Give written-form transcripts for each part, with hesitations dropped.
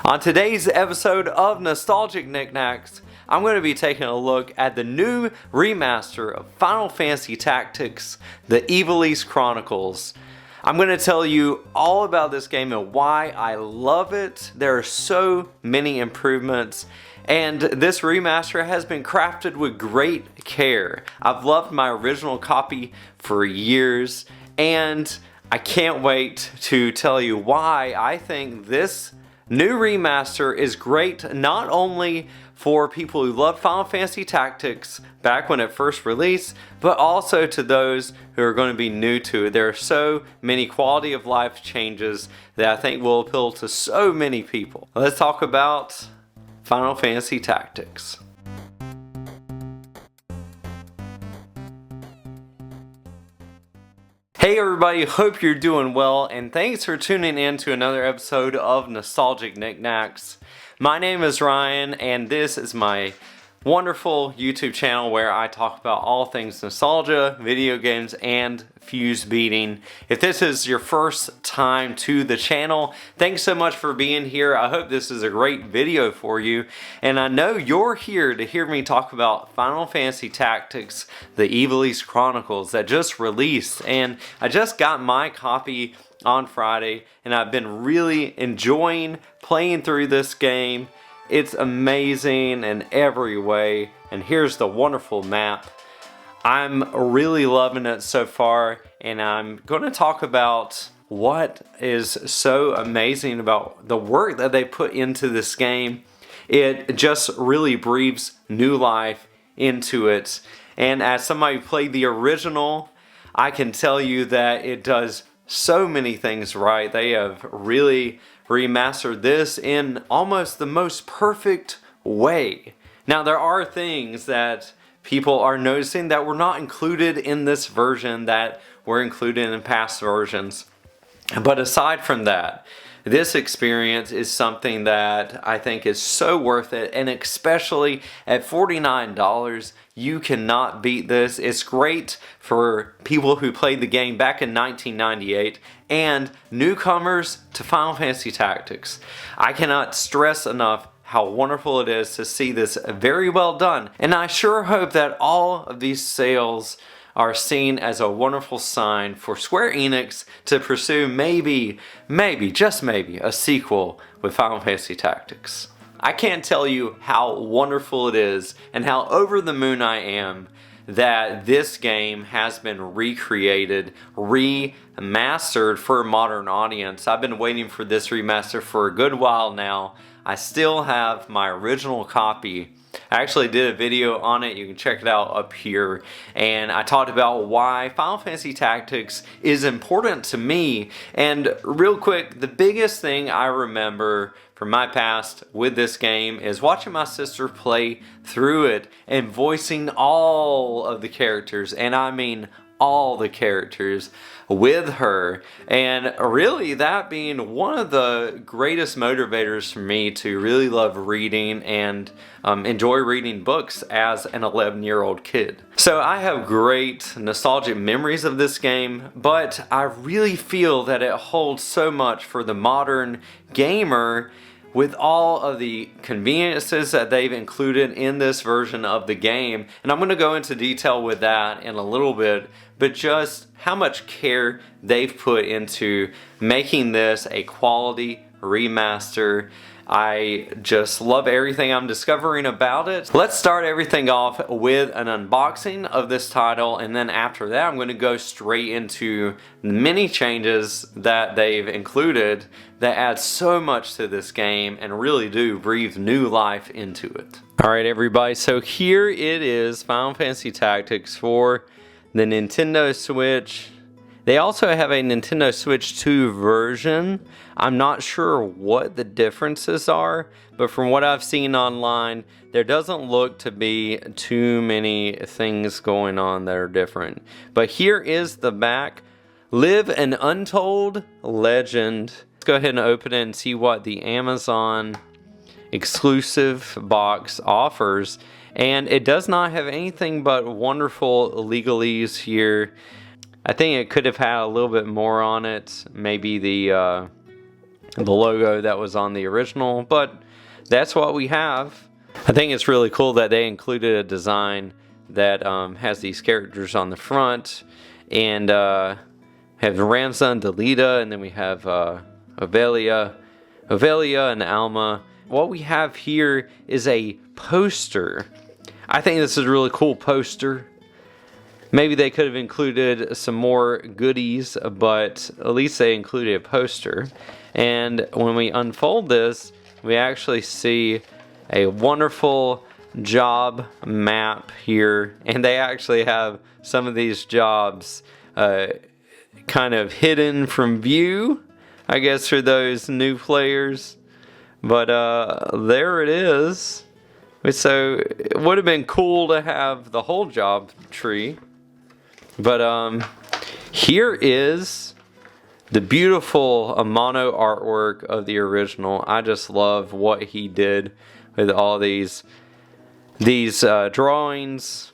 On today's episode of Nostalgic Nick-Nacks, I'm going to be taking a look at the new remaster of Final Fantasy Tactics, the Ivalice Chronicles. I'm going to tell you all about this game and why I love it. There are so many improvements, and this remaster has been crafted with great care. I've loved my original copy for years, and I can't wait to tell you why I think this new remaster is great, not only for people who loved Final Fantasy Tactics back when it first released, but also to those who are going to be new to it. There are so many quality of life changes that I think will appeal to so many people. Let's talk about Final Fantasy Tactics. Hey everybody, hope you're doing well, and thanks for tuning in to another episode of Nostalgic Nick-Nacks. My name is Ryan, and this is my wonderful YouTube channel where I talk about all things nostalgia, video games, and fuse beating. If this is your first time to the channel, thanks so much for being here. I hope this is a great video for you, and I know you're here to hear me talk about Final Fantasy Tactics, the Ivalice Chronicles that just released, and I just got my copy on Friday, and I've been really enjoying playing through this game. It's amazing in every way, and here's the wonderful map. I'm really loving it so far, and I'm going to talk about what is so amazing about the work that they put into this game. It just really breathes new life into it, and as somebody who played the original, I can tell you that it does so many things right. They have really remastered this in almost the most perfect way. Now, there are things that people are noticing that were not included in this version that were included in past versions. But aside from that, this experience is something that I think is so worth it, and especially at $49, you cannot beat this. It's great for people who played the game back in 1998 and newcomers to Final Fantasy Tactics. I cannot stress enough how wonderful it is to see this very well done, and I sure hope that all of these sales are seen as a wonderful sign for Square Enix to pursue maybe, just maybe, a sequel with Final Fantasy Tactics. I can't tell you how wonderful it is and how over the moon I am that this game has been recreated, remastered for a modern audience. I've been waiting for this remaster for a good while now. I still have my original copy. I actually did a video on it, you can check it out up here, and I talked about why Final Fantasy Tactics is important to me. And real quick, the biggest thing I remember from my past with this game is watching my sister play through it and voicing all of the characters, and I mean all the characters, with her, and really that being one of the greatest motivators for me to really love reading and enjoy reading books as an 11-year-old kid. So I have great nostalgic memories of this game, but I really feel that it holds so much for the modern gamer with all of the conveniences that they've included in this version of the game. And I'm going to go into detail with that in a little bit, but just how much care they've put into making this a quality remaster. I just love everything I'm discovering about it. Let's start everything off with an unboxing of this title, and then after that I'm going to go straight into many changes that they've included that add so much to this game and really do breathe new life into it. Alright everybody, so here it is, Final Fantasy Tactics for the Nintendo Switch. They also have a Nintendo Switch 2 version. I'm not sure what the differences are, but from what I've seen online, there doesn't look to be too many things going on that are different. But here is the back. Live an Untold Legend. Let's go ahead and open it and see what the Amazon exclusive box offers. And it does not have anything but wonderful legalese here. I think it could have had a little bit more on it. Maybe the the logo that was on the original, but that's what we have. I think it's really cool that they included a design that has these characters on the front, and have Ramza and Delita, and then we have Avelia and Alma. What we have here is a poster. I think this is a really cool poster. Maybe they could have included some more goodies, but at least they included a poster. And when we unfold this, we actually see a wonderful job map here. And they actually have some of these jobs kind of hidden from view, I guess, for those new players. But there it is. So it would have been cool to have the whole job tree. But here is the beautiful mono artwork of the original. I just love what he did with all these drawings,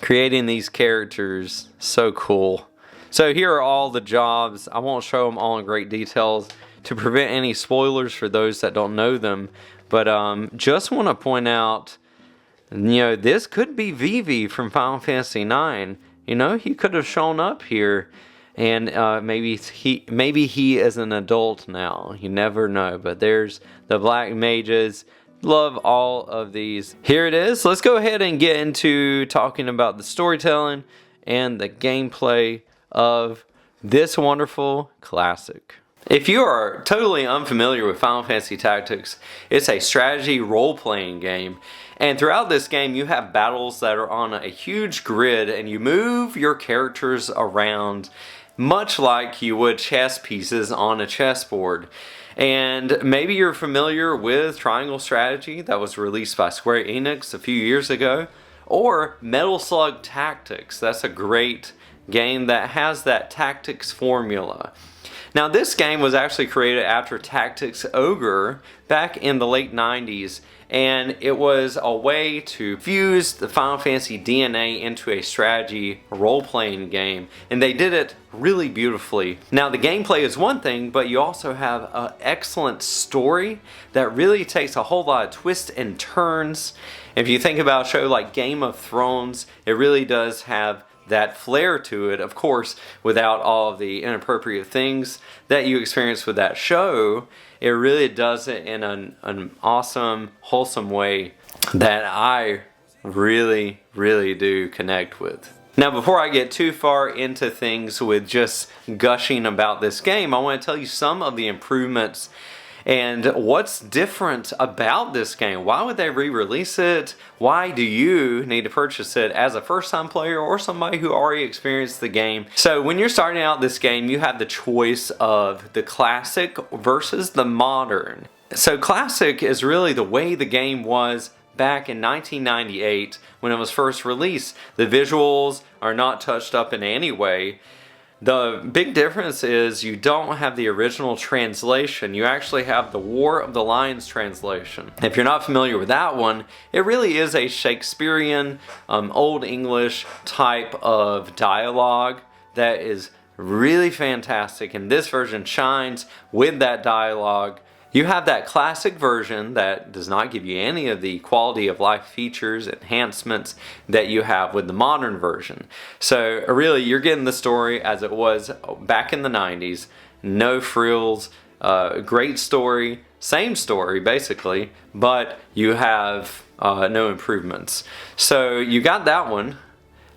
creating these characters. So cool. So here are all the jobs. I won't show them all in great details to prevent any spoilers for those that don't know them. But just want to point out, this could be Vivi from Final Fantasy IX. He could have shown up here, and maybe he is an adult now. You never know. But there's the Black Mages. Love all of these. Here it is. Let's go ahead and get into talking about the storytelling and the gameplay of this wonderful classic. If you are totally unfamiliar with Final Fantasy Tactics, it's a strategy role-playing game. And throughout this game, you have battles that are on a huge grid, and you move your characters around much like you would chess pieces on a chessboard. And maybe you're familiar with Triangle Strategy that was released by Square Enix a few years ago, or Metal Slug Tactics. That's a great game that has that tactics formula. Now, this game was actually created after Tactics Ogre back in the late 90s, and it was a way to fuse the Final Fantasy DNA into a strategy role-playing game, and they did it really beautifully. Now, the gameplay is one thing, but you also have an excellent story that really takes a whole lot of twists and turns. If you think about a show like Game of Thrones, it really does have that flair to it, of course, without all of the inappropriate things that you experience with that show. It really does it in an awesome, wholesome way that I really, really do connect with. Now, before I get too far into things with just gushing about this game, I want to tell you some of the improvements and what's different about this game. Why would they re-release it? Why do you need to purchase it as a first-time player or somebody who already experienced the game? So when you're starting out this game, you have the choice of the classic versus the modern. So classic is really the way the game was back in 1998 when it was first released. The visuals are not touched up in any way. The big difference is you don't have the original translation. You actually have the War of the Lions translation. If you're not familiar with that one, it really is a Shakespearean, Old English type of dialogue that is really fantastic, and this version shines with that dialogue. You have that classic version that does not give you any of the quality of life features, enhancements that you have with the modern version. So really, you're getting the story as it was back in the 90s. No frills, great story, same story basically, but you have no improvements. So you got that one.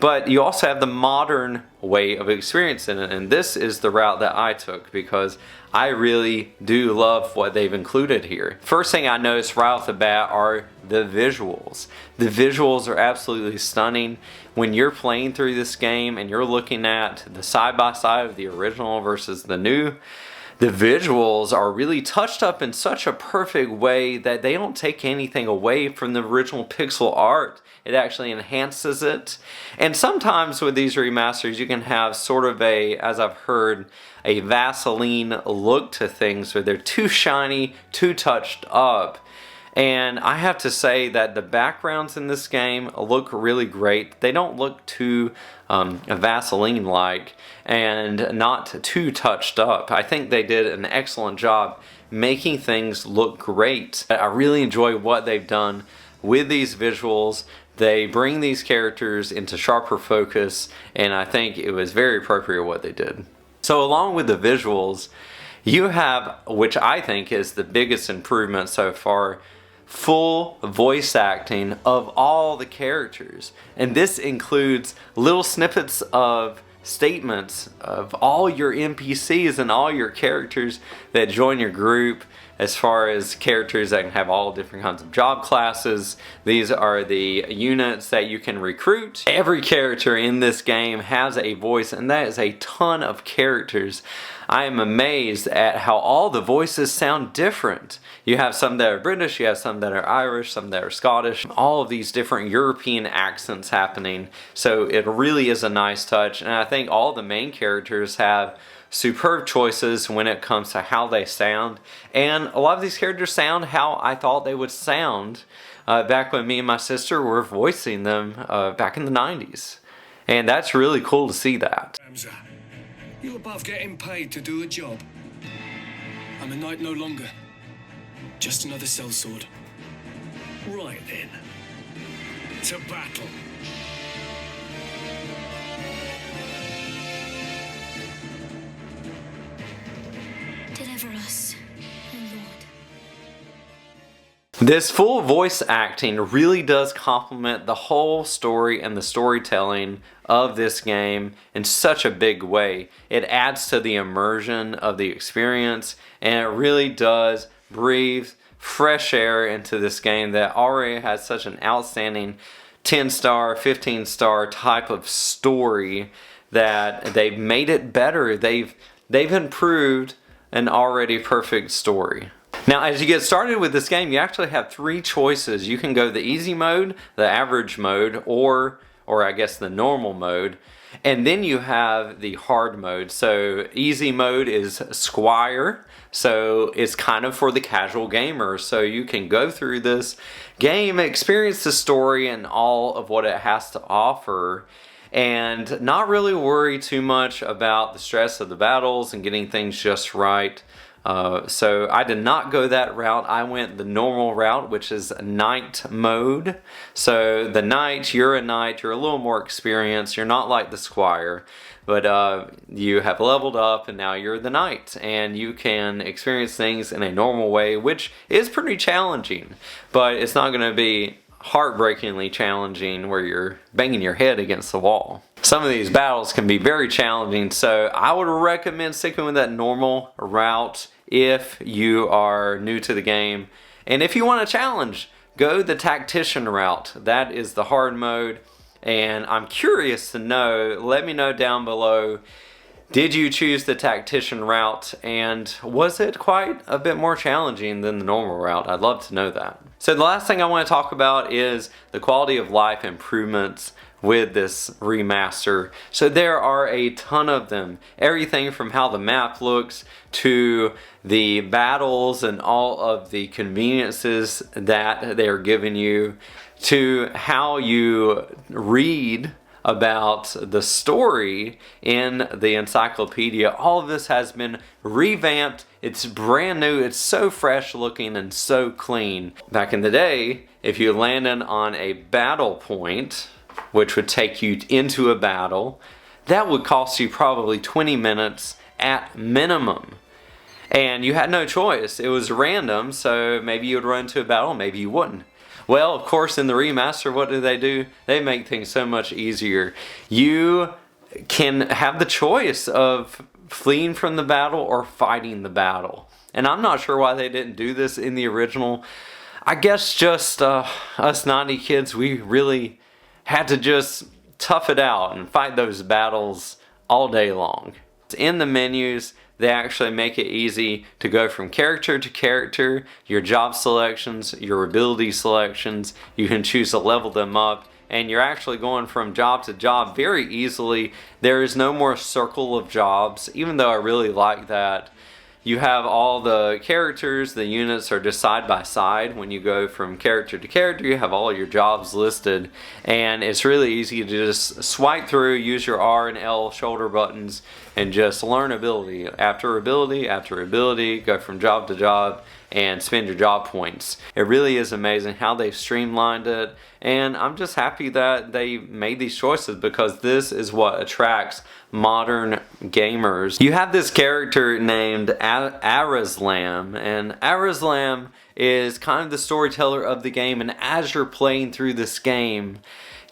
But you also have the modern way of experiencing it, and this is the route that I took because I really do love what they've included here. First thing I noticed right off the bat are the visuals. The visuals are absolutely stunning. When you're playing through this game and you're looking at the side-by-side of the original versus the new, the visuals are really touched up in such a perfect way that they don't take anything away from the original pixel art. It actually enhances it. And sometimes with these remasters, you can have sort of a, as I've heard, a Vaseline look to things where they're too shiny, too touched up. And I have to say that the backgrounds in this game look really great. They don't look too Vaseline-like and not too touched up. I think they did an excellent job making things look great. I really enjoy what they've done with these visuals. They bring these characters into sharper focus, and I think it was very appropriate what they did. So along with the visuals, you have, which I think is the biggest improvement so far, full voice acting of all the characters. And this includes little snippets of statements of all your NPCs and all your characters that join your group, as far as characters that can have all different kinds of job classes. These are the units that you can recruit. Every character in this game has a voice, and that is a ton of characters. I am amazed at how all the voices sound different. You have some that are British, you have some that are Irish, some that are Scottish, all of these different European accents happening. So it really is a nice touch, and I think all the main characters have superb choices when it comes to how they sound, and a lot of these characters sound how I thought they would sound back when me and my sister were voicing them back in the 90s. And that's really cool to see that. You above getting paid to do a job? I'm a knight no longer. Just another sellsword. Right then. To battle. Deliver us, O Lord. This full voice acting really does complement the whole story and the storytelling of this game in such a big way. It adds to the immersion of the experience, and it really does breathe fresh air into this game that already has such an outstanding 10-star, 15-star type of story that they've made it better. They've improved an already perfect story. Now, as you get started with this game, you actually have three choices. You can go the easy mode, the average mode, or I guess the normal mode. And then you have the hard mode. So easy mode is Squire. So it's kind of for the casual gamer. So you can go through this game, experience the story and all of what it has to offer, and not really worry too much about the stress of the battles and getting things just right. So I did not go that route. I went the normal route, which is knight mode. So the knight, you're a knight, you're a little more experienced, you're not like the squire, but you have leveled up and now you're the knight, and you can experience things in a normal way, which is pretty challenging, but it's not going to be heartbreakingly challenging where you're banging your head against the wall. Some of these battles can be very challenging, so I would recommend sticking with that normal route if you are new to the game. And if you want a challenge, go the tactician route. That is the hard mode, and I'm curious to know, let me know down below, did you choose the tactician route, and was it quite a bit more challenging than the normal route? I'd love to know that. So the last thing I want to talk about is the quality of life improvements with this remaster. So there are a ton of them. Everything from how the map looks to the battles and all of the conveniences that they're giving you, to how you read about the story in the encyclopedia. All of this has been revamped. It's brand new. It's so fresh looking and so clean. Back in the day, if you landed on a battle point, which would take you into a battle, that would cost you probably 20 minutes at minimum. And you had no choice. It was random, so maybe you would run into a battle, maybe you wouldn't. Well, of course, in the remaster, what do? They make things so much easier. You can have the choice of fleeing from the battle or fighting the battle. And I'm not sure why they didn't do this in the original. I guess just us 90 kids, we really had to just tough it out and fight those battles all day long. In the menus, they actually make it easy to go from character to character, your job selections, your ability selections. You can choose to level them up, and you're actually going from job to job very easily. There is no more circle of jobs, even though I really like that. you have all the characters, the units are just side by side. When you go from character to character, you have all your jobs listed, and it's really easy to just swipe through, use your R and L shoulder buttons, and just learn ability after ability after ability, go from job to job, and spend your job points. It really is amazing how they've streamlined it, and I'm just happy that they made these choices, because this is what attracts modern gamers. You have this character named Arazlam, and Arazlam is kind of the storyteller of the game, and as you're playing through this game,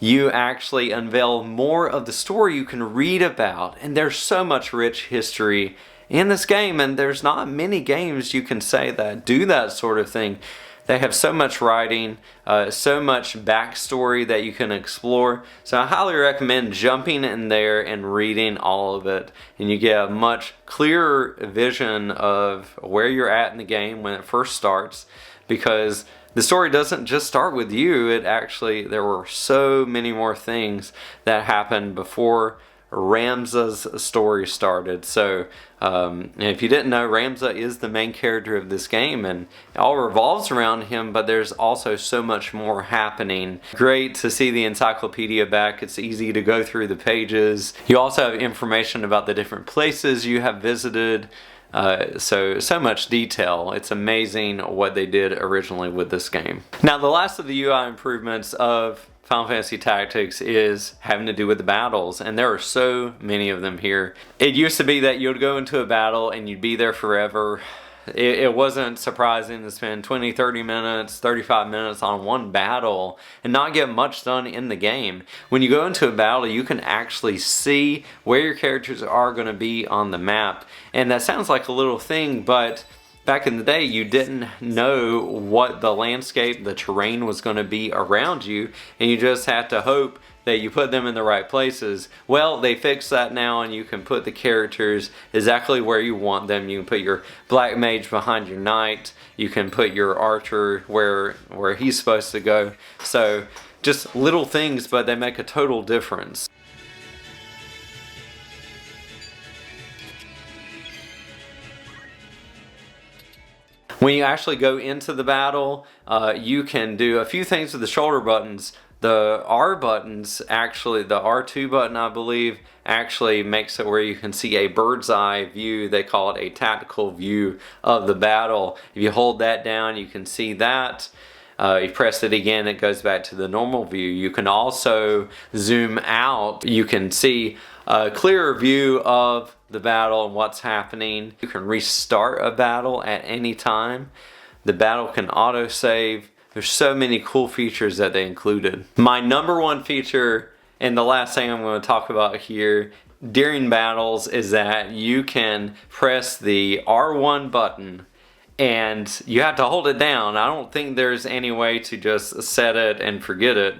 you actually unveil more of the story you can read about, and there's so much rich history in this game, and there's not many games you can say that do that sort of thing. They have so much writing, so much backstory that you can explore. So I highly recommend jumping in there and reading all of it, and you get a much clearer vision of where you're at in the game when it first starts, because the story doesn't just start with you. There were so many more things that happened before Ramza's story started. So if you didn't know, Ramza is the main character of this game, and it all revolves around him, but there's also so much more happening. Great to see the encyclopedia back. It's easy to go through the pages. You also have information about the different places you have visited. So much detail. It's amazing what they did originally with this game. Now, the last of the UI improvements of Final Fantasy Tactics is having to do with the battles, and there are so many of them here. It used to be that you'd go into a battle and you'd be there forever. It wasn't surprising to spend 20, 30 minutes, 35 minutes on one battle and not get much done in the game. When you go into a battle, you can actually see where your characters are going to be on the map, and that sounds like a little thing, but back in the day, you didn't know what the landscape, the terrain was going to be around you, and you just had to hope that you put them in the right places. Well, they fixed that now, and you can put the characters exactly where you want them. You can put your black mage behind your knight. You can put your archer where he's supposed to go. So just little things, but they make a total difference. When you actually go into the battle, you can do a few things with the shoulder buttons. The R buttons, actually, the R2 button, I believe, actually makes it where you can see a bird's eye view. They call it a tactical view of the battle. If you hold that down, you can see that. You press it again, it goes back to the normal view. You can also zoom out. You can see a clearer view of the battle and what's happening. You can restart a battle at any time. The battle can autosave. There's so many cool features that they included. My number one feature, and the last thing I'm going to talk about here during battles, is that you can press the R1 button and you have to hold it down. I don't think there's any way to just set it and forget it,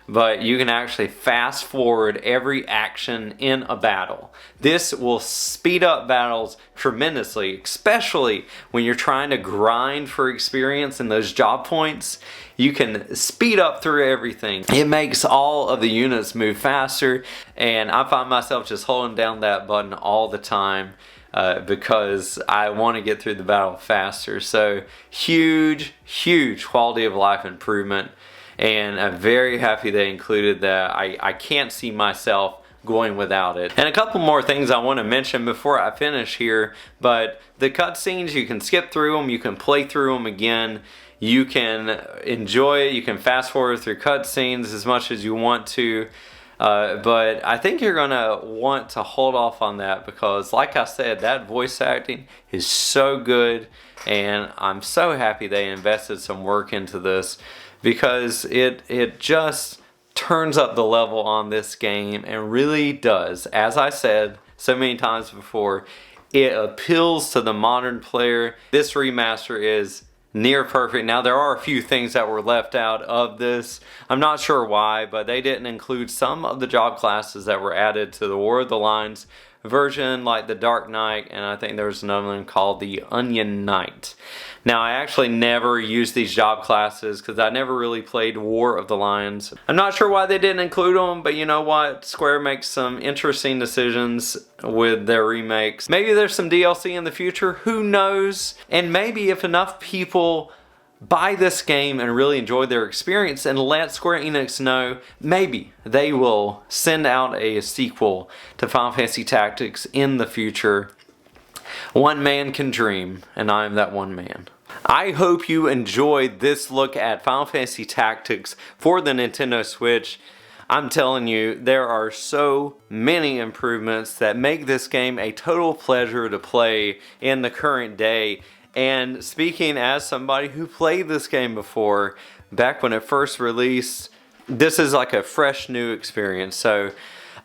but you can actually fast forward every action in a battle. This will speed up battles tremendously, especially when you're trying to grind for experience and those job points. You can speed up through everything. It makes all of the units move faster, and I find myself just holding down that button all the time because I want to get through the battle faster. So huge quality of life improvement. And I'm very happy they included that. I can't see myself going without it. And a couple more things I want to mention before I finish here, but the cutscenes, you can skip through them, you can play through them again, you can enjoy it, you can fast forward through cutscenes as much as you want to, but I think you're gonna want to hold off on that, because like I said, that voice acting is so good, and I'm so happy they invested some work into this, because it just turns up the level on this game and really does. As I said so many times before, it appeals to the modern player. This remaster is near perfect. Now, there are a few things that were left out of this. I'm not sure why, but they didn't include some of the job classes that were added to the War of the Lines version, like the Dark Knight, and I think there was another one called the Onion Knight. Now, I actually never used these job classes because I never really played War of the Lions. I'm not sure why they didn't include them, but you know what? Square makes some interesting decisions with their remakes. Maybe there's some DLC in the future, who knows? And maybe if enough people buy this game and really enjoy their experience and let Square Enix know, maybe they will send out a sequel to Final Fantasy Tactics in the future. One man can dream, and I am that one man. I hope you enjoyed this look at Final Fantasy Tactics for the Nintendo Switch. I'm telling you, there are so many improvements that make this game a total pleasure to play in the current day. And speaking as somebody who played this game before, back when it first released, this is like a fresh new experience. So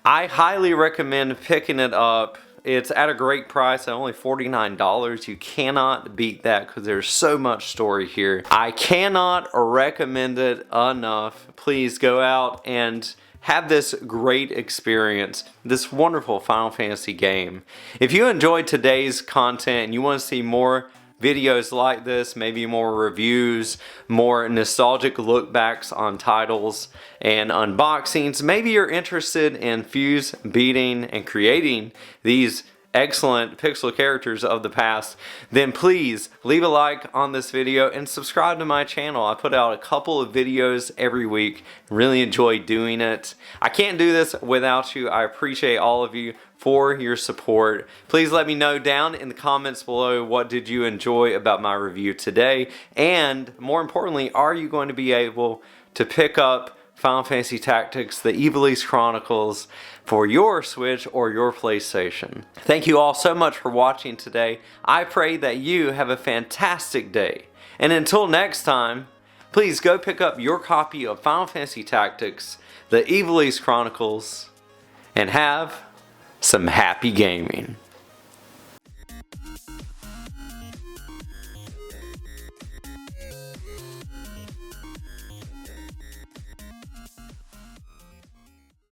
I highly recommend picking it up. It's at a great price at only $49. You cannot beat that because there's so much story here. I cannot recommend it enough. Please go out and have this great experience, this wonderful Final Fantasy game. If you enjoyed today's content and you want to see more videos like this, maybe more reviews, more nostalgic look backs on titles and unboxings, maybe you're interested in fuse beating and creating these excellent pixel characters of the past, then please leave a like on this video and subscribe to my channel. I put out a couple of videos every week. Really enjoy doing it. I can't do this without you. I appreciate all of you for your support. Please let me know down in the comments below, what did you enjoy about my review today, and more importantly, are you going to be able to pick up Final Fantasy Tactics, the Ivalice Chronicles for your Switch or your PlayStation. Thank you all so much for watching today. I pray that you have a fantastic day. And until next time, please go pick up your copy of Final Fantasy Tactics, the Ivalice Chronicles, and have some happy gaming.